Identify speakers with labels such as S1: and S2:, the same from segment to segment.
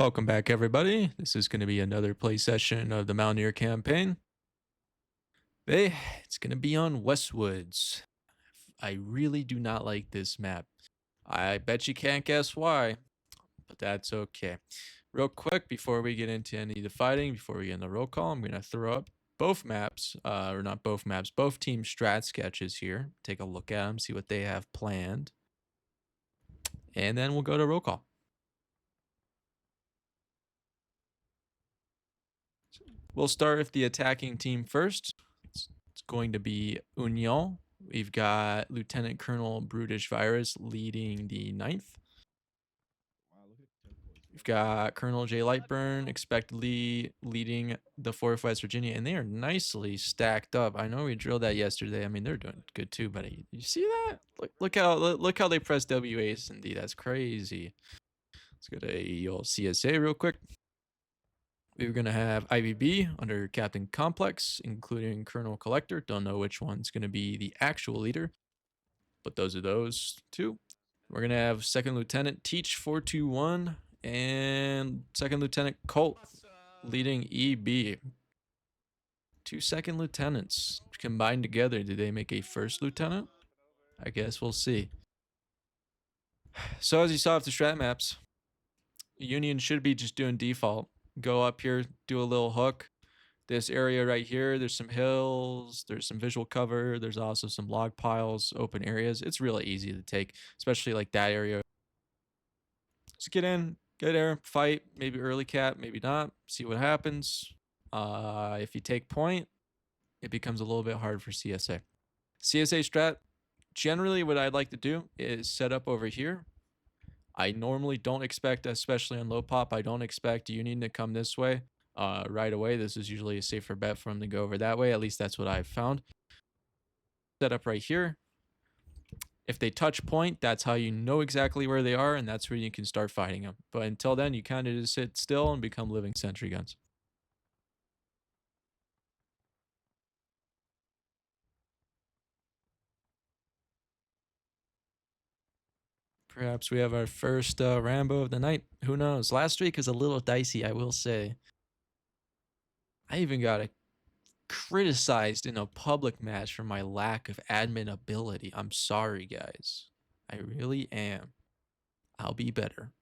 S1: Welcome back, everybody. This is going to be another play session of the Mountaineer campaign. Hey, it's going to be on Westwoods. I really do not like this map. I bet you can't guess why, but that's okay. Real quick, before we get into any of the fighting, before we get in the roll call, I'm going to throw up both maps, or not both maps, both team strat sketches here. Take a look at them, see what they have planned, and then we'll go to roll call. We'll start with the attacking team first. It's going to be Union. We've got Lieutenant Colonel Brutish Virus leading the 9th. We've got Colonel J. Lightburn expectedly leading the 4th West Virginia, and they are nicely stacked up. I know we drilled that yesterday. I mean, they're doing good too, but you see that? Look how they press W, Ace, and D. That's crazy. Let's go to your CSA real quick. We're going to have IBB under Captain Complex, including Colonel Collector. Don't know which one's going to be the actual leader, but those are those two. We're going to have Second Lieutenant Teach 421 and Second Lieutenant Colt leading EB. Two second lieutenants combined together. Did they make a first lieutenant? I guess we'll see. So as you saw with the strat maps, Union should be just doing default. Go up here, do a little hook. This area right here, there's some hills, there's some visual cover, there's also some log piles, open areas. It's really easy to take, especially like that area. Just get in, get there, fight, maybe early cap, maybe not, see what happens. If you take point, it becomes a little bit hard for CSA. CSA strat, generally what I'd like to do is set up over here. I normally don't expect, especially on low pop, I don't expect Union to come this way right away. This is usually a safer bet for them to go over that way. At least that's what I've found. Set up right here. If they touch point, that's how you know exactly where they are, and that's where you can start fighting them. But until then, you kind of just sit still and become living sentry guns. Perhaps we have our first Rambo of the night. Who knows? Last week was a little dicey, I will say. I even got criticized in a public match for my lack of admin ability. I'm sorry, guys. I really am. I'll be better.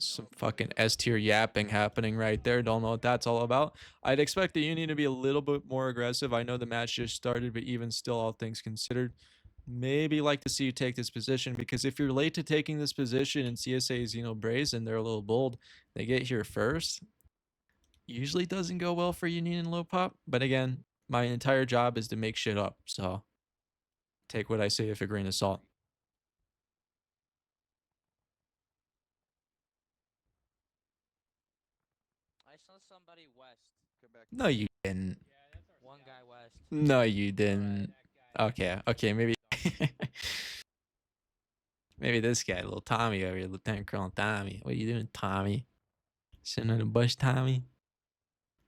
S1: Some fucking S tier yapping happening right there. Don't know what that's all about. I'd expect the Union to be a little bit more aggressive. I know the match just started, but even still, all things considered, maybe like to see you take this position, because if you're late to taking this position and CSA is, brazen, they're a little bold, they get here first. Usually doesn't go well for Union and low pop, but again, my entire job is to make shit up, so take what I say with a grain of salt.
S2: I saw somebody west.
S1: No, you didn't.
S2: One guy west.
S1: No, you didn't. Okay, maybe maybe this guy, little Tommy over here, Lieutenant Colonel Tommy. What are you doing, Tommy? Sitting in the bush, Tommy?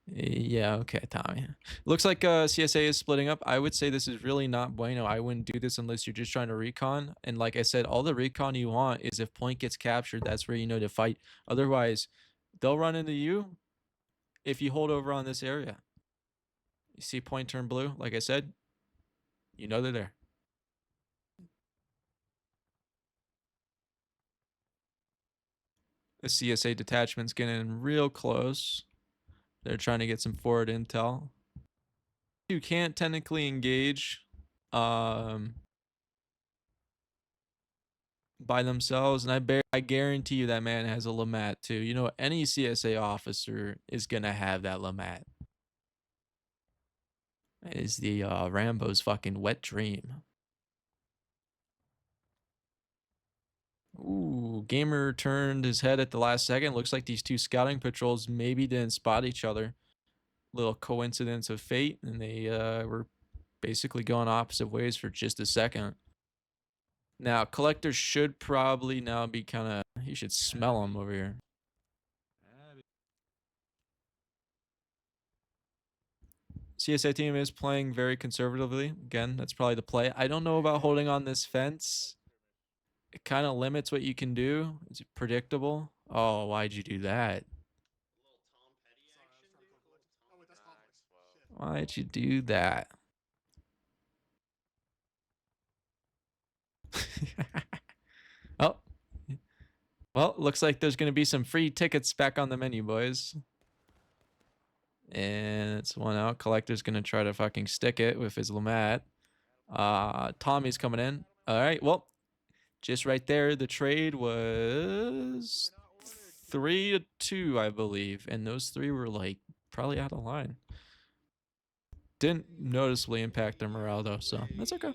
S1: Yeah, okay, Tommy. Looks like CSA is splitting up. I would say this is really not bueno. I wouldn't do this unless you're just trying to recon. And like I said, all the recon you want is if point gets captured, that's where you know to fight. Otherwise, they'll run into you if you hold over on this area. You see point turn blue, like I said, you know they're there. The CSA detachment's getting real close. They're trying to get some forward intel. You can't technically engage by themselves, and I guarantee you that man has a Lamat too. You know, any CSA officer is gonna have that Lamat. It is the Rambo's fucking wet dream. Ooh, Gamer turned his head at the last second. Looks like these two scouting patrols maybe didn't spot each other. Little coincidence of fate, and they were basically going opposite ways for just a second. Now, Collector should probably now be kind of, you should smell him over here. CSA team is playing very conservatively. Again, that's probably the play. I don't know about holding on this fence. It kind of limits what you can do. Is it predictable? Oh, why'd you do that? Why'd you do that? Oh. Well, looks like there's going to be some free tickets back on the menu, boys. And it's one out. Collector's going to try to fucking stick it with his Lamat. Tommy's coming in. All right. Well, just right there, the trade was 3-2, I believe. And those three were like probably out of line. Didn't noticeably impact their morale though, so that's okay.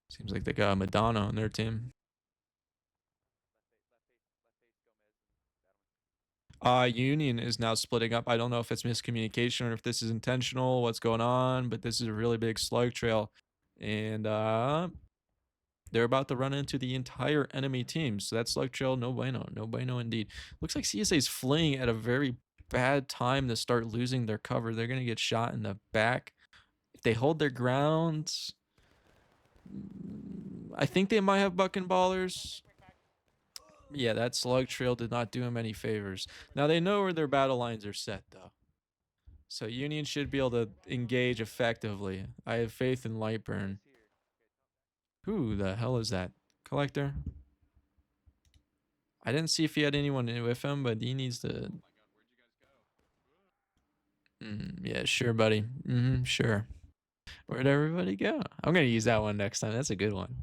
S1: Seems like they got Madonna on their team. Union is now splitting up. I don't know if it's miscommunication or if this is intentional, what's going on, but this is a really big slug trail. And they're about to run into the entire enemy team. So that slug trail, no bueno. No bueno indeed. Looks like CSA is fleeing at a very bad time to start losing their cover. They're going to get shot in the back. If they hold their ground, I think they might have buck and ballers. Yeah, that slug trail did not do him any favors. Now they know where their battle lines are set, though. So Union should be able to engage effectively. I have faith in Lightburn. Who the hell is that? Collector? I didn't see if he had anyone with him, but he needs to... yeah, sure, buddy. Sure. Where'd everybody go? I'm going to use that one next time. That's a good one.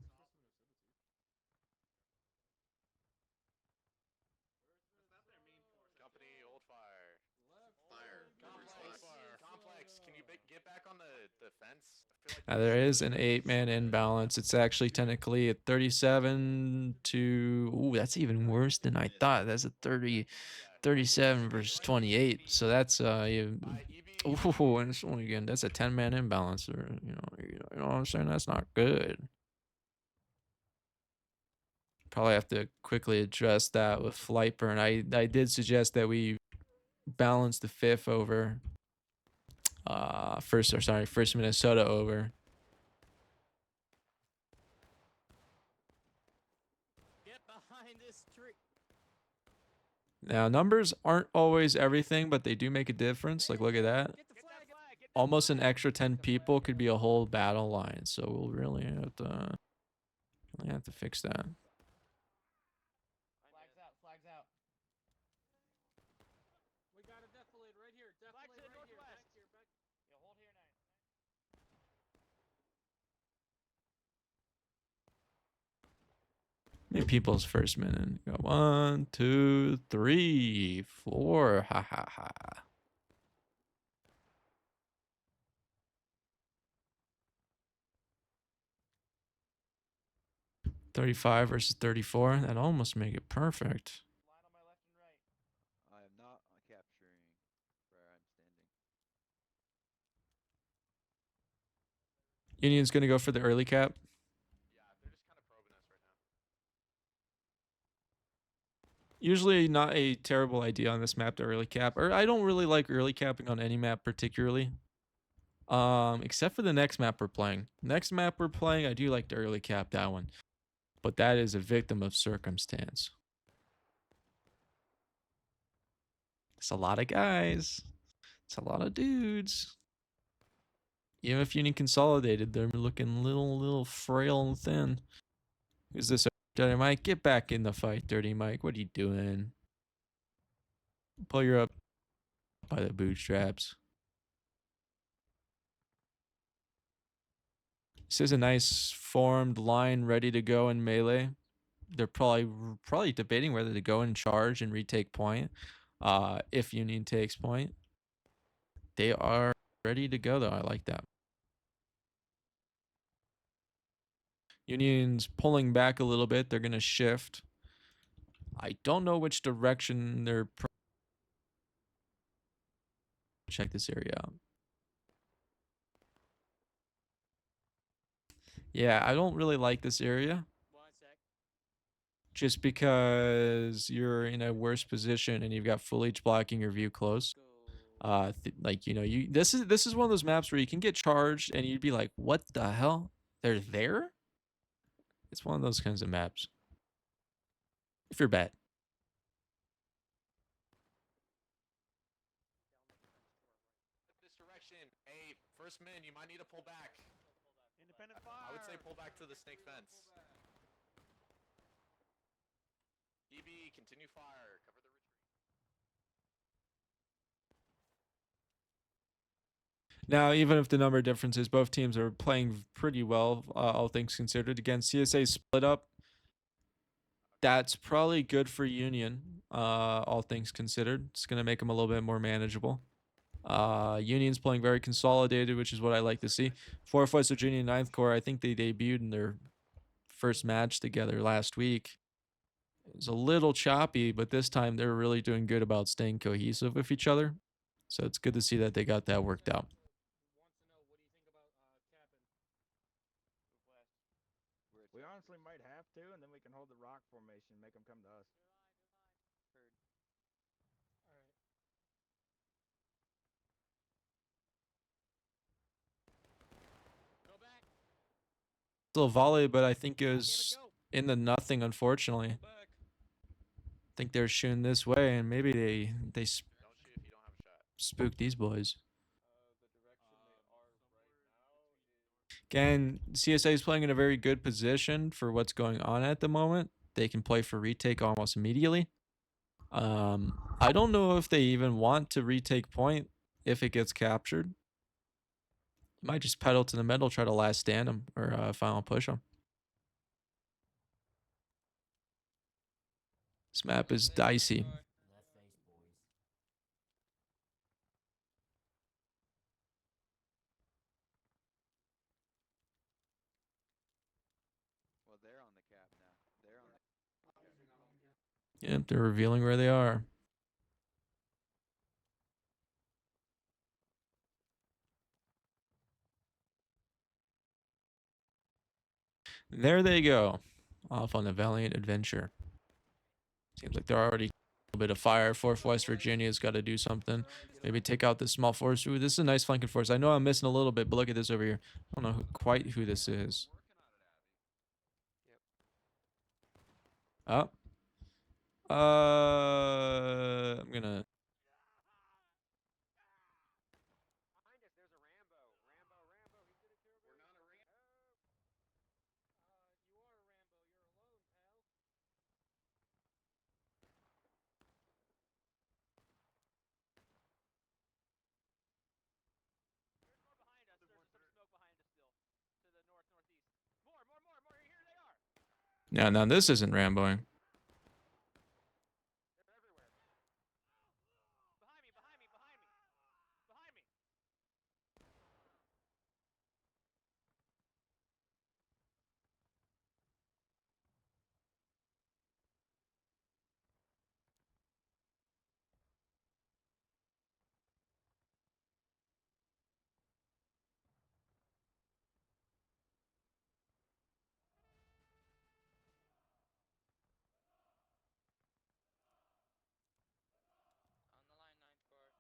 S3: Get back on the fence.
S1: Now there is an 8-man imbalance. It's actually technically a 37 to... Ooh, that's even worse than I thought. That's a 37 versus 28. So that's and it's only again that's a 10-man imbalance. Or you know what I'm saying? That's not good. Probably have to quickly address that with Flightburn. I did suggest that we balance the 5th over. First Minnesota over.
S2: Get behind this tree.
S1: Now numbers aren't always everything, but they do make a difference. Like look at that. Almost an extra 10 people could be a whole battle line. So we'll really have to fix that.
S2: Flags out, flags out. We got a defilade right here. Defilade right here. Back here, back. Yeah, hold here, 9.
S1: Maybe people's first minute. Go 1, 2, 3, 4. Ha ha ha. 35 versus 34. That almost make it perfect.
S2: Line on my left and right.
S4: I am not capturing where I'm standing.
S1: Union's gonna go for the early cap.
S3: Yeah, they're just kind of probing us right now.
S1: Usually not a terrible idea on this map to early cap. Or I don't really like early capping on any map particularly. Except for the next map we're playing. Next map we're playing, I do like to early cap that one. But that is a victim of circumstance. It's a lot of guys. It's a lot of dudes. Even if Union consolidated, they're looking little frail and thin. Who's this? Dirty Mike? Get back in the fight, Dirty Mike. What are you doing? Pull your up by the bootstraps. This is a nice formed line ready to go in melee. They're probably debating whether to go and charge and retake point. If Union takes point. They are ready to go though. I like that. Union's pulling back a little bit. They're gonna shift. I don't know which direction they're... Check this area out. Yeah, I don't really like this area.
S2: 1 sec.
S1: Just because you're in a worse position and you've got full H blocking your view close. Like you this is one of those maps where you can get charged and you'd be like, what the hell? They're there? It's one of those kinds of maps. If you're bad.
S3: This direction. Hey, first min, you might need to pull back.
S2: Independent fire.
S3: I would say pull back to the snake fence. EB, continue fire. Cover the retreat.
S1: Now, even if the number differences, both teams are playing pretty well, all things considered. Again, CSA split up. That's probably good for Union, all things considered. It's going to make them a little bit more manageable. Union's playing very consolidated, which is what I like to see. 4th West Virginia 9th Corps, I think they debuted in their first match together last week. It was a little choppy, but this time they're really doing good about staying cohesive with each other. So it's good to see that they got that worked out.
S5: We honestly might have to, and then we can hold the rock formation and make them come to us.
S2: Go back.
S1: Still volley, but I think it
S2: Damn it,
S1: was
S2: go.
S1: in the nothing, unfortunately.
S2: Go back.
S1: I think they're shooting this way, and maybe they
S3: Don't shoot if you don't have a shot.
S1: spooked these boys.
S3: The direction they are right now.
S1: Again, CSA is playing in a very good position for what's going on at the moment. They can play for retake almost immediately. I don't know if they even want to retake point if it gets captured. Might just pedal to the middle, try to last stand them or final push them. This map is dicey.
S4: Well, they're on the cap now. They're on the.
S1: Yep, they're revealing where they are. There they go. Off on a valiant adventure. Seems like they're already a little bit of fire. 4th West Virginia's got to do something. Maybe take out this small force. Ooh, this is a nice flanking force. I know I'm missing a little bit, but look at this over here. I don't know quite who this is. Oh. I'm gonna.
S2: Behind us, there's a Rambo. Rambo. He did it to her. We're not a Rambo. You are a Rambo. You're alone, pal. There's more behind us. There's some smoke behind us still. To the northeast. More. Here they are.
S1: Now this isn't Ramboing.
S2: They're everywhere. Behind me. Behind me.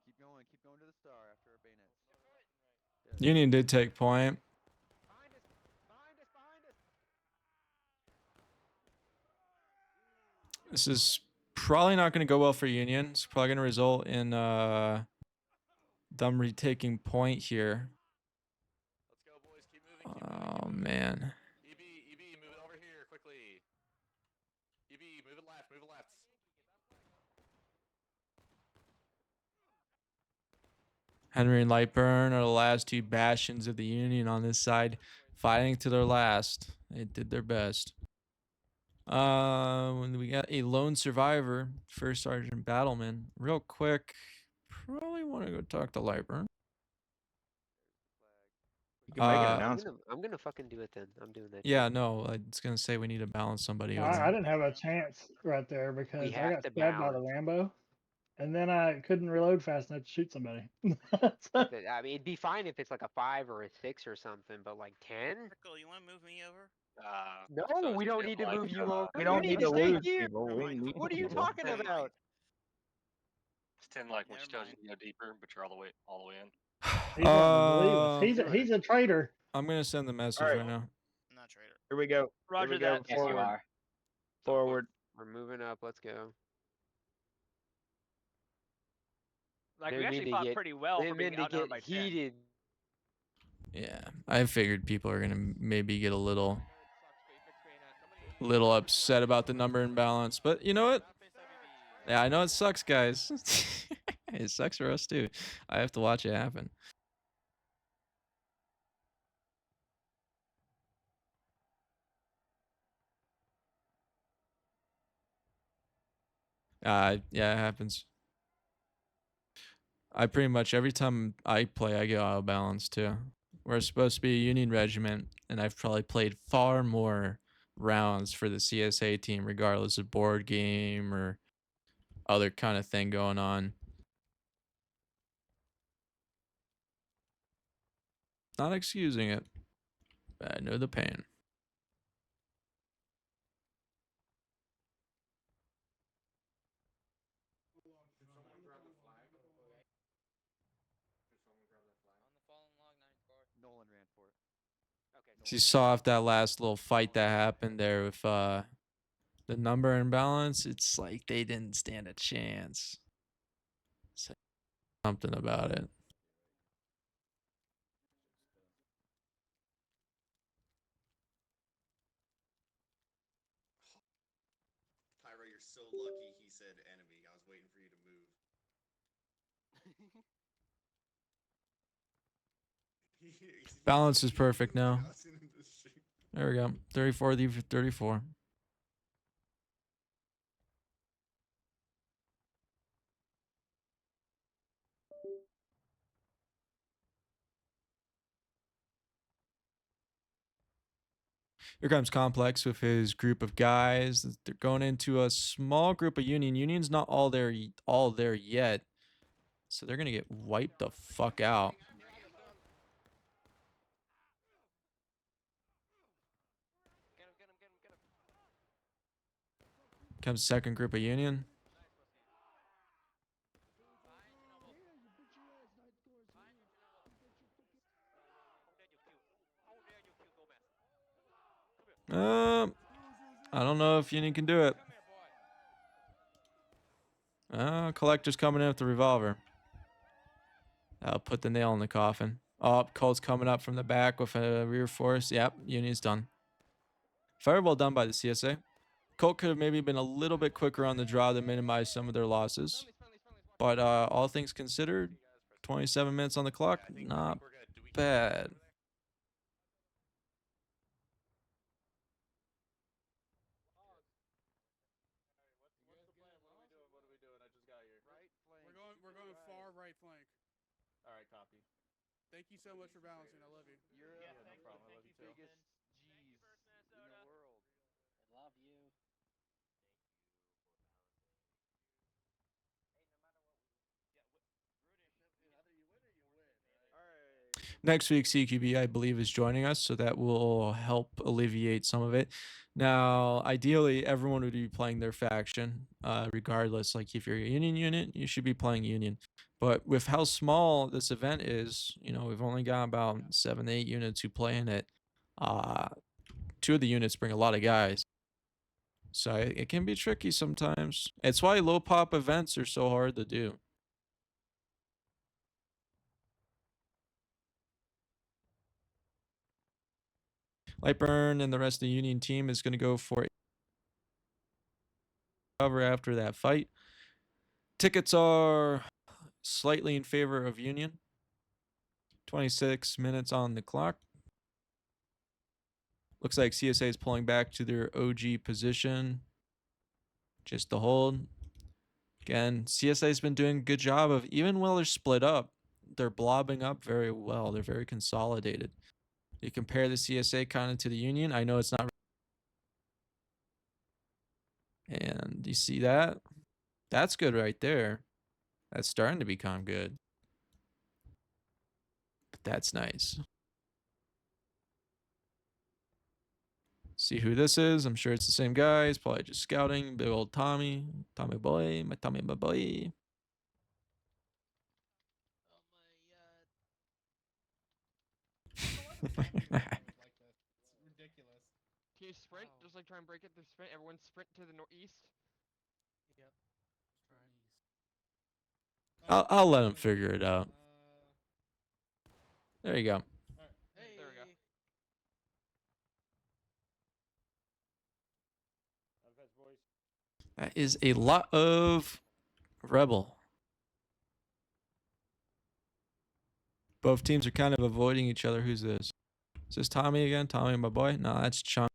S4: Keep going to the star after our bayonets.
S1: Union did take point.
S2: Behind us.
S1: This is probably not going to go well for Union. It's probably going to result in them retaking point here.
S3: Let's go, boys. Keep moving.
S1: Oh, man.
S3: EB, move it over here quickly. EB, move it left.
S1: Henry and Lightburn are the last two bastions of the Union on this side, fighting to their last. They did their best. When we got a lone survivor, First Sergeant Battleman. Real quick, probably want to go talk to Lightburn.
S5: You can make an
S1: Uh,
S5: announcement.
S6: I'm gonna fucking do it then. I'm doing that.
S1: Yeah, no, I was gonna say we need to balance somebody
S7: I
S1: over.
S7: didn't have a chance right there because I
S6: have
S7: got
S6: to
S7: stabbed by the
S6: balance.
S7: Rambo, and then I couldn't reload fast enough to shoot somebody.
S6: I mean, it'd be fine if it's like a 5 or a 6 or something, but like 10?
S2: Prickle, you want to move me over?
S6: No, we don't need to move you over.
S5: We
S6: You
S5: don't need to
S6: stay
S5: lose
S6: here.
S5: people. We need
S6: What are you
S5: people.
S6: talking about?
S8: It's 10 like when
S2: Never
S8: she tells
S2: mind.
S8: you to go deeper, but you're all the way in.
S7: He doesn't believe us.
S1: Um,
S7: He's a traitor.
S1: I'm gonna send the message
S5: Alright.
S1: right now.
S2: I'm not a traitor.
S5: Here we go.
S2: Roger
S5: Here we go.
S2: that. Yes, you
S5: Forward.
S2: are.
S5: Forward.
S6: We're moving up. Let's go.
S2: Like,
S6: Didn't
S2: we
S6: mean
S2: actually
S6: to
S2: fought
S6: get-
S2: pretty well for
S6: Didn't
S2: being
S6: mean to
S2: outnumbered
S6: get
S2: by 10.
S6: heated.
S1: Yeah, I figured people are gonna maybe get a little upset about the number imbalance, but you know what? Yeah, I know it sucks, guys. It sucks for us too. I have to watch it happen. Yeah, it happens. I pretty much every time I play, I get out of balance too. We're supposed to be a Union regiment, and I've probably played far more rounds for the CSA team, regardless of board game or other kind of thing going on. Not excusing it, but I know the pain.
S4: Nolan ran for it.
S1: You saw if that last little fight that happened there with the number imbalance, it's like they didn't stand a chance. Say something about it.
S9: Pyro, you're so lucky he said enemy. I was waiting for you to move.
S1: Balance is perfect now. There we go. 34 34. Here comes Complex with his group of guys. They're going into a small group of Union. Union's not all there yet. So they're going to get wiped the fuck out. Comes second group of Union. I don't know if Union can do it. Collector's coming in with the revolver. I'll put the nail in the coffin. Oh, Colt's coming up from the back with a rear force. Yep, Union's done. Very well done by the CSA. Colt could have maybe been a little bit quicker on the draw to minimize some of their losses. But all things considered, 27 minutes on the clock, not bad.
S10: We're going far right flank.
S3: All right, copy.
S10: Thank you so much for balancing. I love you.
S4: You're
S3: Yeah, no problem. I love you too.
S4: biggest G's in the world.
S2: I love you.
S1: Next week, CQB, I believe, is joining us, so that will help alleviate some of it. Now, ideally, everyone would be playing their faction, regardless. Like, if you're a Union unit, you should be playing Union. But with how small this event is, you know, we've only got about 7 to 8 units who play in it. 2 of the units bring a lot of guys. So it can be tricky sometimes. It's why low pop events are so hard to do. Lightburn and the rest of the Union team is going to go for cover after that fight. Tickets are slightly in favor of Union. 26 minutes on the clock. Looks like CSA is pulling back to their OG position. Just to hold. Again, CSA has been doing a good job of, even while they're split up, they're blobbing up very well. They're very consolidated. You compare the CSA kind of to the Union. I know it's not. And you see that? That's good right there. That's starting to become good. But that's nice. See who this is. I'm sure it's the same guy. He's probably just scouting. Big old Tommy. Tommy boy. My Tommy my boy.
S2: Ridiculous. Can you sprint? Just like try and break it through sprint. Everyone sprint to the northeast. Yep.
S1: I'll let him figure it out. There you go.
S2: Hey. There we go.
S1: That is a lot of rebel. Both teams are kind of avoiding each other. Who's this? Is this Tommy again? Tommy, my boy? No, that's Chunk.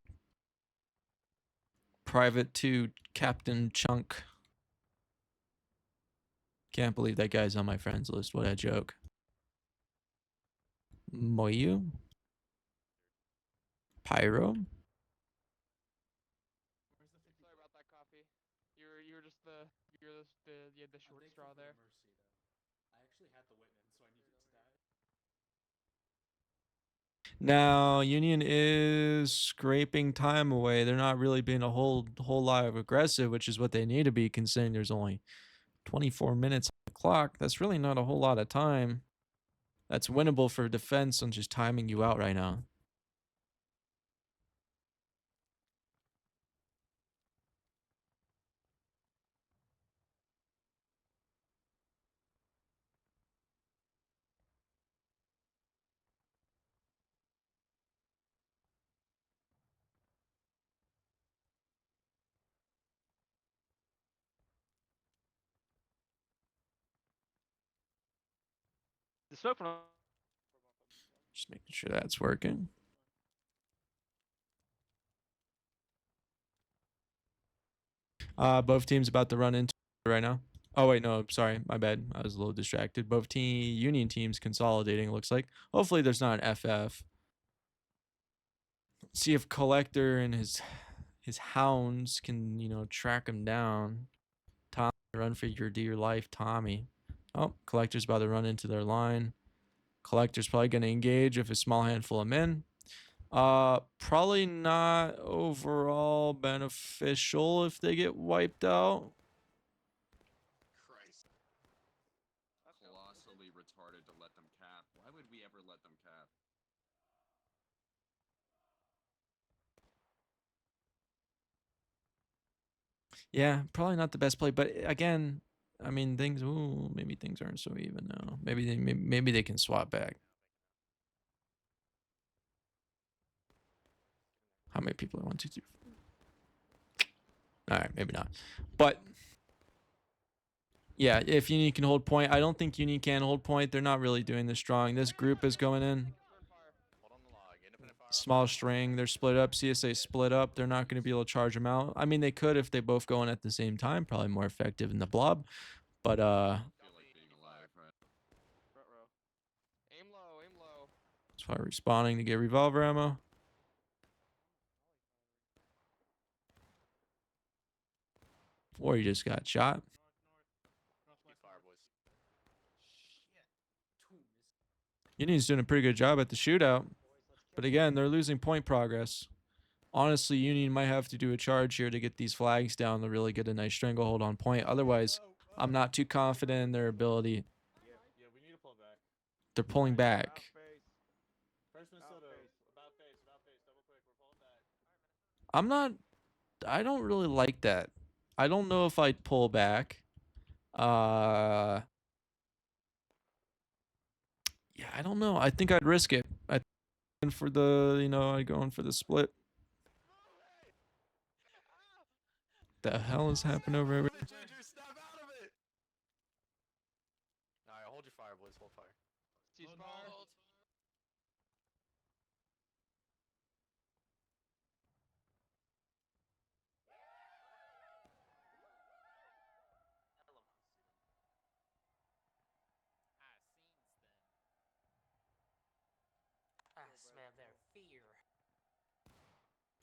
S1: Private to Captain Chunk. Can't believe that guy's on my friends list. What a joke. Moyu? Pyro?
S2: Sorry about that, coffee. You were just you had the short straw there.
S1: Now, Union is scraping time away. They're not really being a whole lot of aggressive, which is what they need to be, considering there's only 24 minutes on the clock. That's really not a whole lot of time. That's winnable for defense on just timing you out right now.
S2: The smoke from.
S1: Just making sure that's working. Both teams about to run into right now. Oh wait, no, sorry, my bad. I was a little distracted. Both Union teams consolidating. It looks like. Hopefully, there's not an FF. See if Collector and his hounds can track him down. Tommy, run for your dear life, Tommy. Oh, Collector's about to run into their line. Collector's probably going to engage with a small handful of men. Probably not overall beneficial if they get wiped out.
S9: Christ.
S4: Colossally retarded to let them cap. Why would we ever let them cap?
S1: Yeah, probably not the best play, but again, I mean, maybe things aren't so even now. Maybe they can swap back. How many people are 1, 2, 3? All right, maybe not. But yeah, if Union can hold point, I don't think Union can hold point. They're not really doing this strong. This group is going in.
S3: Hold on the log. Independent fire.
S1: Small string. They're split up. CSA split up. They're not going to be able to charge them out. I mean, they could if they both go in at the same time. Probably more effective in the blob. But
S4: I feel like being alive, right?
S2: Front row. Aim low, aim low.
S1: that's why respawning to get revolver ammo. Or you just got shot.
S3: Keep fire, boys.
S1: Union's doing a pretty good job at the shootout. But again, they're losing point progress. Honestly, Union might have to do a charge here to get these flags down to really get a nice stranglehold on point. Otherwise, I'm not too confident in their ability.
S3: Yeah, we need to pull back.
S1: They're pulling back.
S3: First Minnesota. About face. Double quick. We're pulling back.
S1: I'm not... I don't really like that. I don't know if I'd pull back. Yeah, I don't know. I think I'd risk it. I think for the, I'd go in for the split. The hell is happening over here?
S3: Ginger, snap out of it! Alright, hold your fire, boys. Hold fire.
S2: Ceasefire.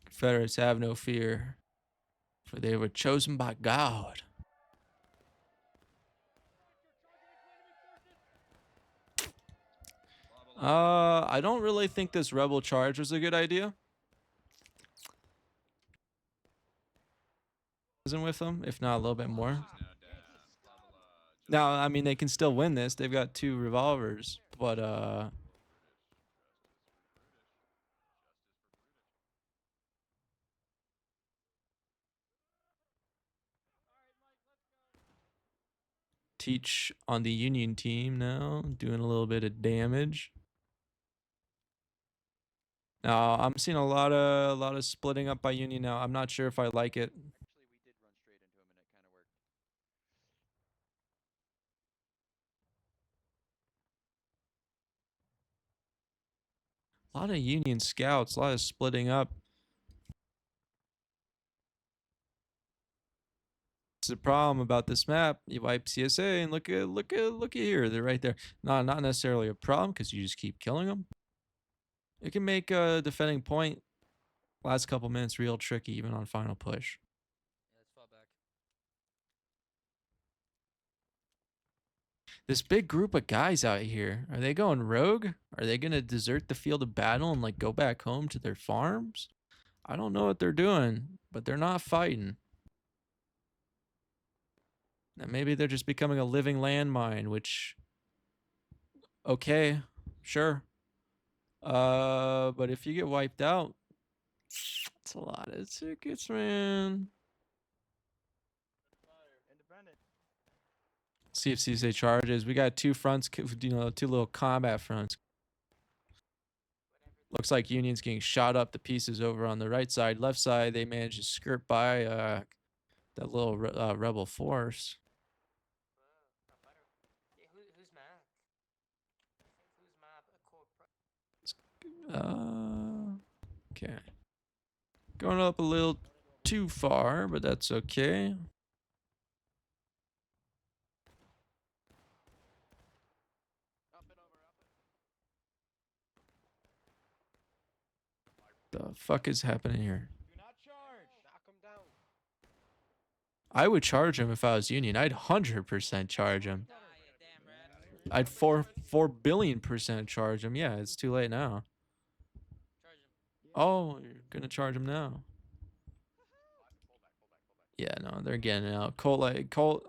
S1: Confederates have no fear, for they were chosen by God. I don't really think this rebel charge was a good idea. Isn't with them, if not a little bit more. Now, I mean, they can still win this. They've got 2 revolvers, but Teach on the Union team now, doing a little bit of damage. Now, I'm seeing a lot of splitting up by Union now. I'm not sure if I like it.
S4: Actually, we did run straight into him, and it kind of worked.
S1: A lot of Union scouts, a lot of splitting up. It's the problem about this map. You wipe CSA and look at here. They're right there. Not necessarily a problem because you just keep killing them. It can make a defending point last couple minutes real tricky even on final push.
S2: Yeah, let's fall back.
S1: This big group of guys out here, are they going rogue? Are they going to desert the field of battle and like go back home to their farms? I don't know what they're doing, but they're not fighting. And maybe they're just becoming a living landmine, which okay, sure. But if you get wiped out, it's a lot of tickets, man.
S5: Independent.
S1: See if CSA charges. We got 2 fronts, 2 little combat fronts. Looks like Union's getting shot up to pieces over on the right side. Left side, they managed to skirt by that little rebel force.
S2: Who's Mac? Who's map?
S1: Okay. Going up a little too far, but that's okay. The fuck is happening here?
S5: Do not charge.
S6: Knock him down.
S1: I would charge him if I was Union. I'd 100% charge him.
S2: Nah, you damn rat.
S1: I'd 4 billion% charge him. Yeah, it's too late now.
S2: Charge him.
S1: Oh, you're gonna charge him now. Yeah, no, they're getting out. Colt,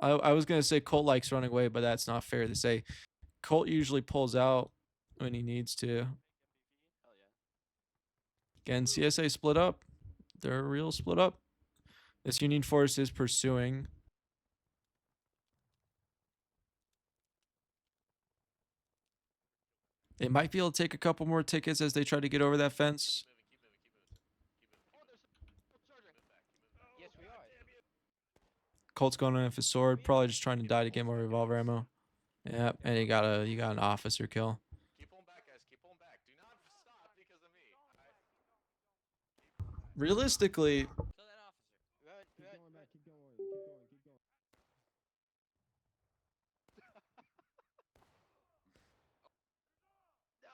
S1: I was gonna say Colt likes running away, but that's not fair to say. Colt usually pulls out when he needs to. Again, CSA split up. They're real split up. This Union force is pursuing. They might be able to take a couple more tickets as they try to get over that fence.
S6: Yes, we are.
S1: Colt's going in with his sword, probably just trying to die to get more revolver ammo. Yep, and you got an officer kill.
S3: Keep pulling back, guys. Keep pulling back. Do not stop because of me.
S1: Realistically,
S2: Kill that officer.
S6: Right, right. No!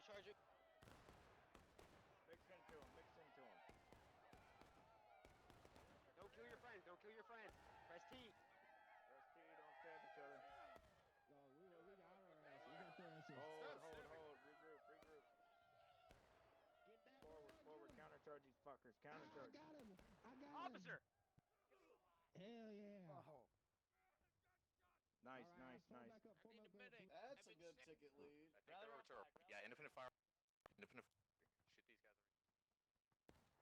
S4: charge it.
S5: Mix into him. Mix into him.
S6: Don't kill your friends. Don't kill your friends. Press T.
S5: Press T. Don't stab each other.
S3: No, we got our ass. We got their asses.
S5: Hold. Regroup. Forward. Countercharge these fuckers. Countercharge.
S3: I got him.
S6: Officer.
S3: Hell yeah.
S5: Oh. Nice.
S3: All right, pull back up. Pull
S2: need
S3: back
S2: a medic.
S3: up.
S9: That's a good ticket lead.
S8: I think they're over to our. Yeah, independent fire. Independent. Shoot these guys.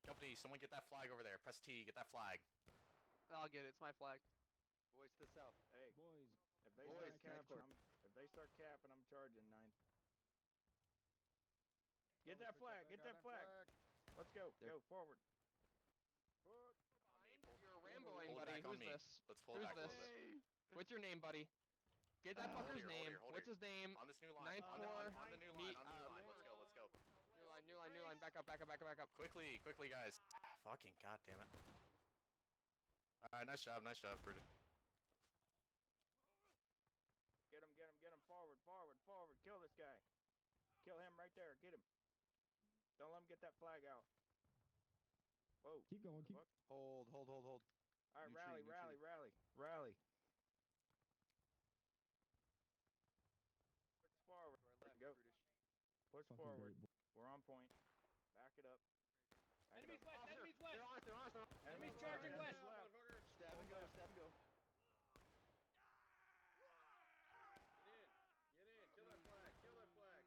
S8: Company, someone get that flag over there. Press T, get that flag.
S2: I'll get it. It's my flag.
S4: Boys to the south.
S5: Hey,
S3: Boys.
S5: if they
S3: Boys,
S5: start capping, I'm charging 9. Get that flag. Let's go. Go forward.
S2: You're Ramboing,
S8: Pull it
S2: buddy.
S8: back on
S2: Who's
S8: me.
S2: this?
S8: Let's pull it
S2: Who's
S8: back a
S2: this?
S8: little bit.
S2: What's your name, buddy? Get that
S8: Hold
S2: fucker's
S8: here, hold
S2: name.
S8: here, hold
S2: What's
S8: here.
S2: his name?
S8: On this new line.
S2: 9-4.
S8: On the new line.
S2: meet-
S8: On the new line. Let's go.
S2: New line. Back up.
S8: Quickly, guys. Fucking goddamn it. Alright, nice job, Bridget.
S5: Get him. Forward. Kill this guy. Kill him right there. Get him. Don't let him get that flag out. Whoa.
S3: Keep going. Keep.
S5: Fuck.
S4: Hold.
S5: All right,
S4: New
S5: rally. Push forward. Go. Push
S3: Fucking
S5: forward.
S3: great.
S5: We're on point. Back it up.
S2: Enemies west.
S6: Officer,
S2: Enemies west.
S6: They're on us.
S2: Enemies charging west.
S4: Stab and go.
S9: Get in. Kill that flag.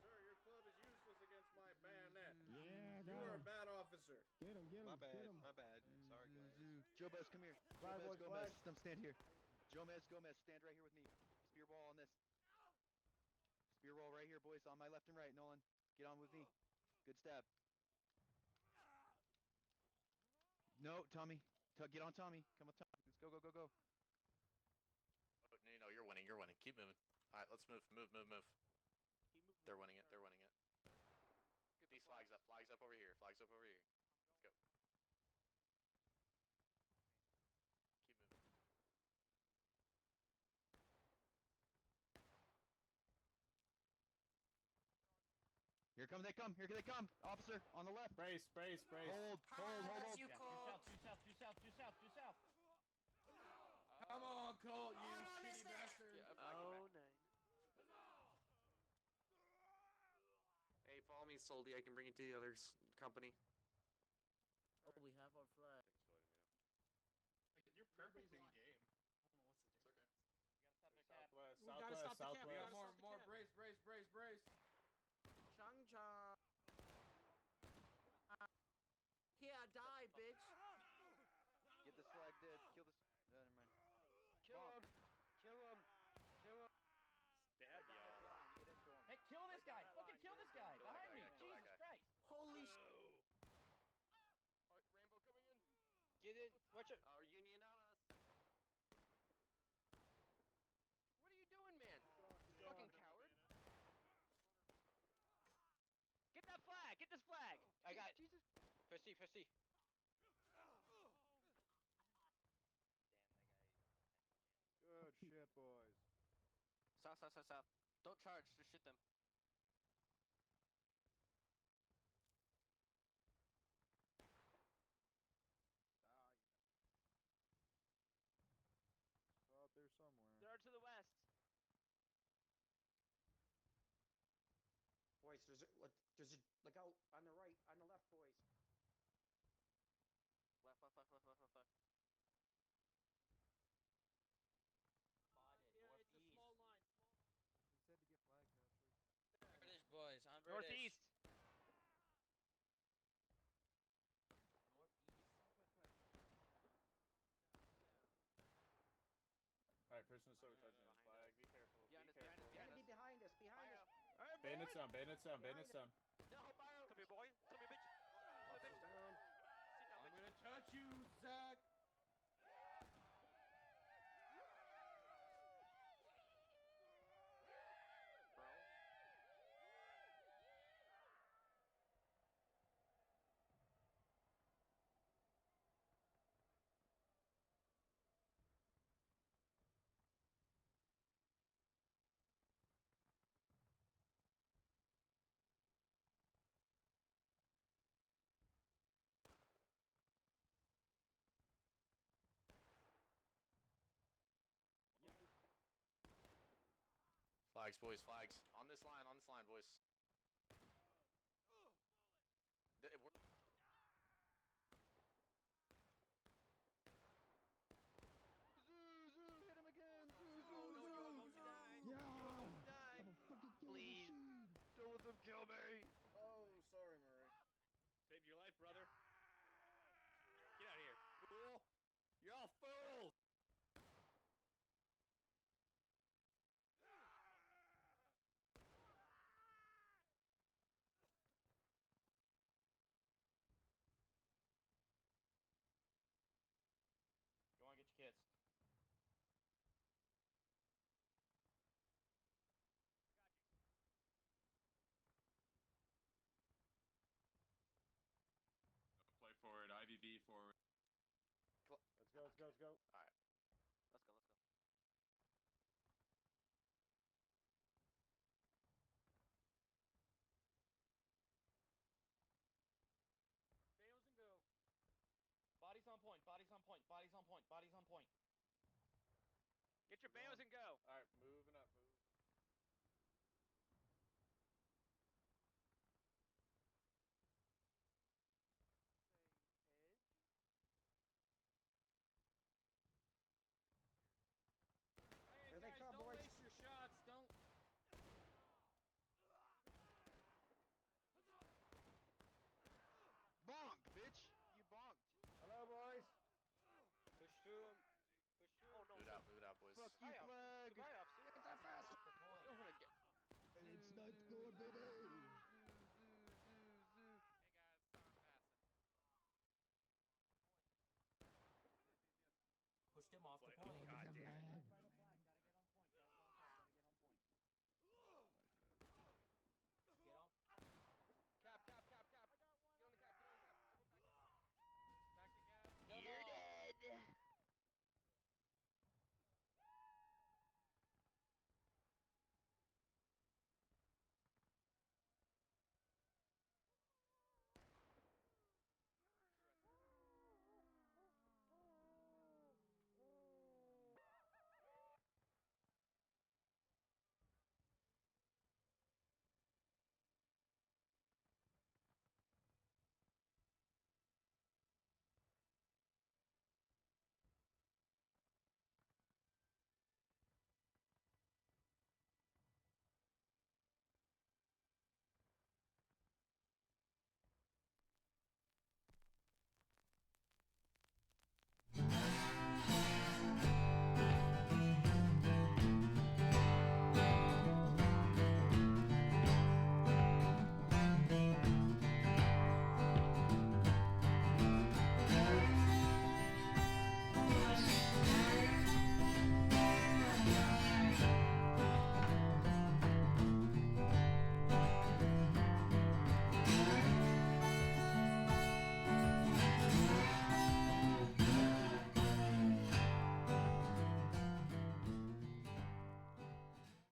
S9: Sir, your club is useless against my bayonet.
S3: Yeah,
S9: You
S3: got
S9: are a
S3: him.
S9: bad officer.
S3: Get him.
S4: My bad. Sorry, guys. Jobez, come here.
S5: Flag,
S4: Jobez,
S5: boys,
S4: Gomez,
S5: flag.
S4: come stand here. Gomez, stand right here with me. Spear ball on this. Spear ball right here, boys, on my left and right. Nolan, get on with me. Good stab. No, Tommy. Get on Tommy. Come with Tommy. Let's go.
S8: Oh, no, you're winning. Keep moving. Alright, let's move. They're winning it. Get these flags up. Flags up over here. Let's go. Keep moving.
S4: Here they come. Officer, on the left.
S3: Brace.
S4: Hold.
S2: Due south.
S10: Come on, Colt, you shitty bastard.
S2: Oh, nice.
S1: Hey, follow me, Soldy. I can bring you to the other company.
S2: Oh, we have our flag.
S3: You're perfect in game. I don't know what's the difference.
S10: Southwest.
S3: We got
S10: More. Brace.
S2: Chang. Here, die, bitch.
S4: Get this flag dead. Kill this. Never mind.
S6: Kill him.
S8: Stab y'all.
S5: Get into him.
S2: Hey, kill this guy. Fucking kill this guy.
S8: Kill that
S2: Behind
S8: guy,
S2: me.
S8: kill that
S2: Jesus
S8: guy.
S2: Christ. Holy shit.
S8: Alright, Rainbow coming in.
S6: Get in. Watch it. Our union on us.
S2: What are you doing, man? Fucking coward. Get that flag. Get this flag.
S6: I got it.
S2: Jesus.
S6: Press C.
S2: Damn, that guy.
S5: Good shit, boys.
S2: South. Don't charge. Just shoot them.
S5: Out there somewhere.
S2: They're to the west.
S6: Boys, there's a look out on the right, on the left, boys.
S2: Left. It's a small line.
S4: He said to get flags out, please.
S2: British boys. I'm
S6: Northeast.
S3: Alright, person is overcharging his flag. Be careful.
S6: Enemy behind us.
S3: Bandits down.
S2: No, fire. Come here, boy. Come here, bitch.
S10: I'm gonna touch you, Zach.
S8: Flags, boys, flags. On this line, boys. We're...
S4: Hit him again!
S5: Oh no, you almost died. You almost died.
S6: Please. Don't let them kill me.
S9: Oh, sorry, Murray.
S2: Saved your life, brother. Get out of here.
S10: Fool! Y'all fools!
S2: Go on, get your kids.
S3: Play forward, IVB forward.
S9: Let's go, let's go, let's go.
S8: Alright.
S6: Let's go, let's go.
S2: Bales and go. Bodies on point, bodies on point, bodies on point, bodies on point. Get your bales and go.
S9: Alright, moving up, move.
S2: Hey
S9: Here they
S2: guys,
S9: come,
S2: don't
S9: boys.
S2: waste your shots. Don't.
S4: Bonk, bitch! You bonked.
S9: Hello, boys.
S2: Push through him. Push through him.
S8: Move it out, boys.
S4: Fuck you, flag!
S2: Goodbye, officer.
S9: Get that fast.
S2: You don't want to get.
S4: It's not going, baby!